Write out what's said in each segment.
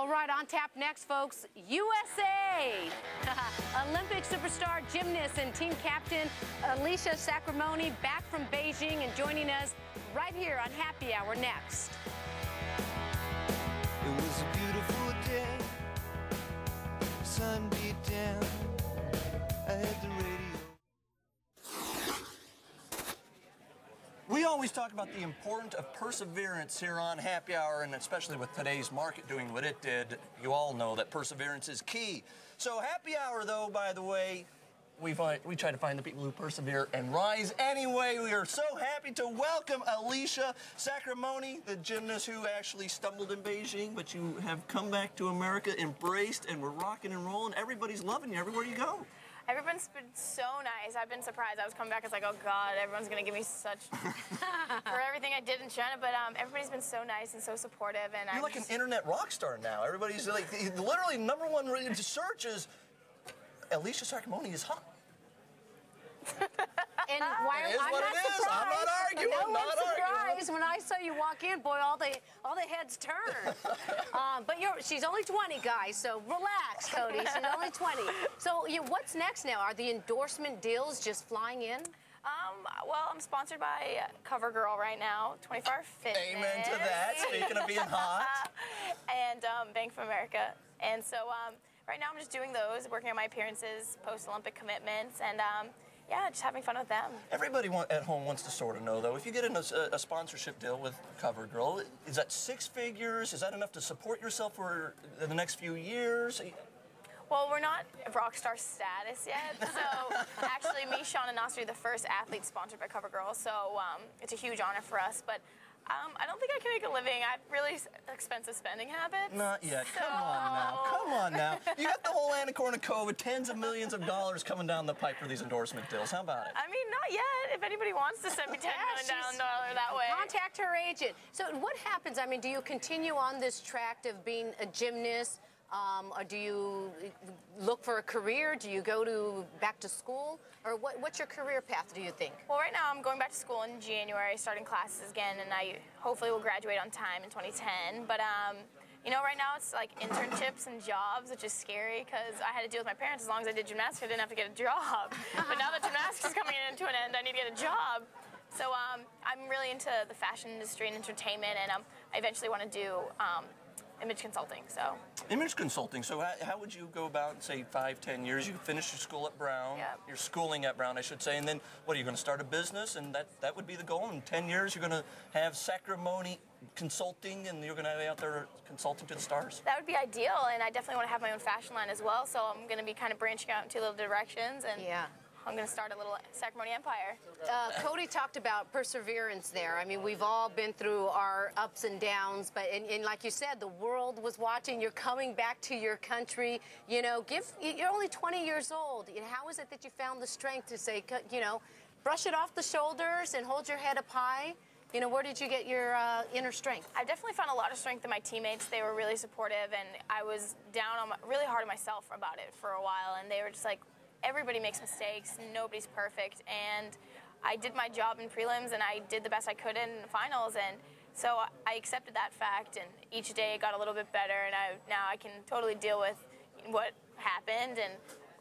All right, on tap next, folks, USA! Olympic superstar gymnast and team captain Alicia Sacramone back from Beijing and joining us right here on Happy Hour next. It was a beautiful day, sun beat down, I had the radio. We always talk about the importance of perseverance here on Happy Hour, and especially with today's market doing what it did, you all know that perseverance is key. So Happy Hour, though, by the way, we try to find the people who persevere and rise anyway. We are so happy to welcome Alicia Sacramone, the gymnast who actually stumbled in Beijing, but you have come back to America, embraced, and we're rocking and rolling. Everybody's loving you everywhere you go. Everyone's been so nice. I've been surprised. I was coming back, I was like, oh God, everyone's gonna give me such for everything I did in China. But everybody's been so nice and so supportive. And you're like an internet rock star now. Everybody's like, literally #1 search is Alicia Sacramone is hot. And why it is I'm what not it is. surprised. I'm not arguing. No I'm not one's surprised when I saw you walk in. Boy, all the heads turn. But she's only 20, guys. So relax, Cody. She's only 20. So what's next now? Are the endorsement deals just flying in? Well, I'm sponsored by CoverGirl right now, 24-Hour Fitness. Amen to that. Speaking of being hot. And Bank of America. And so right now I'm just doing those, working on my appearances, post-Olympic commitments, and yeah, just having fun with them. Everybody at home wants to sort of know, though, if you get in a sponsorship deal with CoverGirl, is that 6 figures? Is that enough to support yourself for the next few years? Well, we're not rock star status yet, so actually me, Sean, and Nasri are the first athletes sponsored by CoverGirl, so it's a huge honor for us, but I don't think I can make a living. I have really expensive spending habits. Not yet. So... Come on now. Come on now. You got the whole Anacorn of COVID, tens of millions of dollars coming down the pipe for these endorsement deals. How about it? I mean, not yet. If anybody wants to send me $10 million that way. Contact her agent. So what happens? I mean, do you continue on this track of being a gymnast? Or do you look for a career? Do you go back to school? Or what's your career path, do you think? Well, right now I'm going back to school in January, starting classes again, and I hopefully will graduate on time in 2010. But, you know, right now it's like internships and jobs, which is scary because I had to deal with my parents. As long as I did gymnastics, I didn't have to get a job. But now that gymnastics is coming to an end, I need to get a job. So I'm really into the fashion industry and entertainment, and I eventually want to do image consulting. So image consulting. So how would you go about, say, 5-10 years? You finish your school at Brown. Yep. You're schooling at Brown, I should say. And then what, are you going to start a business? And that would be the goal. In 10 years, you're going to have Sacramone Consulting, and you're going to be out there consulting to the stars. That would be ideal, and I definitely want to have my own fashion line as well. So I'm going to be kind of branching out in 2 little directions, and yeah. I'm going to start a little Sacramone empire. Cody talked about perseverance there. I mean, we've all been through our ups and downs, but and like you said, the world was watching. You're coming back to your country. You know, you're only 20 years old. How is it that you found the strength to say, you know, brush it off the shoulders and hold your head up high? You know, where did you get your inner strength? I definitely found a lot of strength in my teammates. They were really supportive, and I was down on really hard on myself about it for a while, and they were just like, everybody makes mistakes, nobody's perfect, and I did my job in prelims and I did the best I could in finals, and so I accepted that fact, and each day it got a little bit better, and now I can totally deal with what happened, and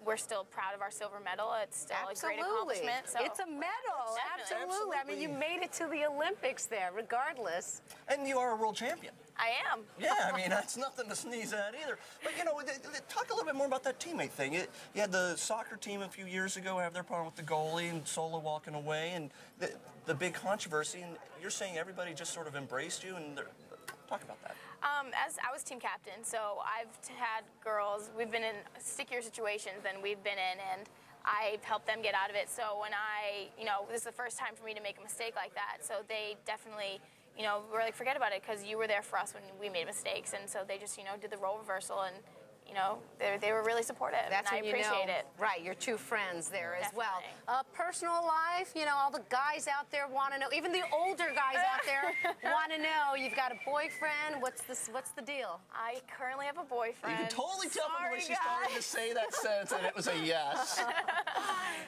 we're still proud of our silver medal. It's still a great accomplishment. So. It's a medal, absolutely. I mean, you made it to the Olympics there, regardless. And you are a world champion. I am. Yeah, I mean, that's nothing to sneeze at either. But, you know, talk a little bit more about that teammate thing. You had the soccer team a few years ago have their problem with the goalie and Solo walking away, and the big controversy, and you're saying everybody just sort of embraced you, and talk about that. As I was team captain, so I've had girls, we've been in stickier situations than we've been in, and I've helped them get out of it. So when you know, this is the first time for me to make a mistake like that, so they definitely, you know, were like, forget about it, because you were there for us when we made mistakes, and so they just, you know, did the role reversal, and you know, they were really supportive, That's and I when you appreciate know, it. right, your true friends there as well. Definitely. Personal life, you know, all the guys out there want to know, even the older guys out there want to know, you've got a boyfriend, what's the deal? I currently have a boyfriend. You can totally tell from the way Sorry, she started to guys. say that sentence, and it was a yes.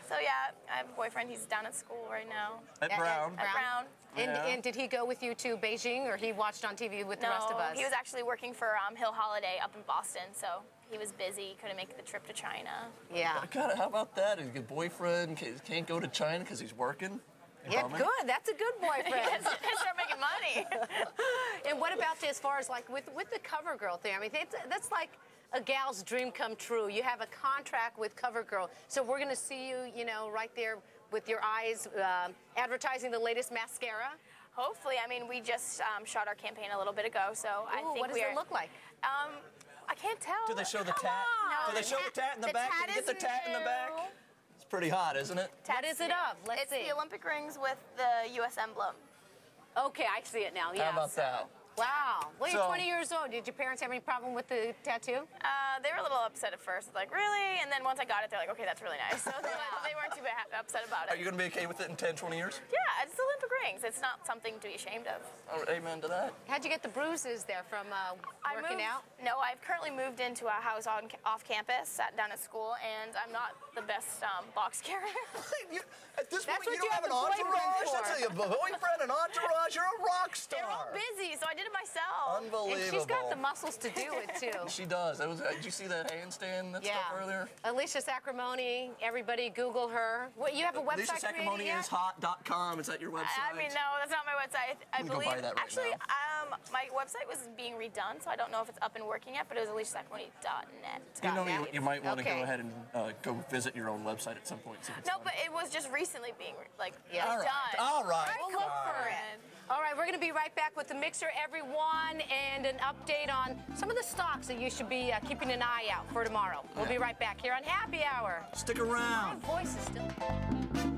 So yeah, I have a boyfriend. He's down at school right now. At Brown. At Brown. And did he go with you to Beijing, or he watched on TV with the rest of us? He was actually working for Hill Holiday up in Boston, so he was busy, couldn't make the trip to China. Yeah. God, how about that? A good boyfriend can't go to China because he's working. Yeah, good. That's a good boyfriend. Start making money. And what about as far as like with the CoverGirl thing? I mean, that's like a gal's dream come true. You have a contract with CoverGirl, so we're going to see you, you know, right there with your eyes advertising the latest mascara. Hopefully. I mean, we just shot our campaign a little bit ago, so I think what does it look like? I can't tell. Do they show the Come tat? on. Do they show the tat in the back? tat Can you get the is tat in the back? new. It's pretty hot, isn't it? What is it of? Let's It's see. the Olympic rings with the U.S. emblem. Okay, I see it now. Yeah. How about that? Wow. Well, you're So- 20 years old. Did your parents have any problem with the tattoo? They were a little upset at first, like, really? And then once I got it, they're like, okay, that's really nice. So they weren't too upset about Are it. you going to be okay with it in 10, 20 years? Yeah, it's Olympic rings. It's not something to be ashamed of. Oh, amen to that. How'd you get the bruises there from working out? No, I've currently moved into a house off campus, sat down at school, and I'm not the best box carrier. At this That's point, what you you don't have have an a boyfriend entourage. for. That's how you have a boyfriend, an entourage. You're a rock star. They're all busy, so I did it myself. Unbelievable. And she's got the muscles to do it too. She does. Did you see that handstand stuff earlier? Alicia Sacramone, everybody Google her. What, you have a website created yet? AliciaSacramoneIsHot.com. Is that your website? I mean, no, that's not my website. I I'm gonna go believe. buy that right actually, now. my website was being redone, so I don't know if it's up and working yet. But it was AliciaSacramone.net. You know, you might want to Okay. go ahead and go visit your own website at some point. See if it's No, fun. but it was just recently being All right. done. All right. We'll look for it. All right, we're going to be right back with the mixer, everyone, and an update on some of the stocks that you should be keeping an eye out for tomorrow. We'll be right back here on Happy Hour. Stick around. My voice is still...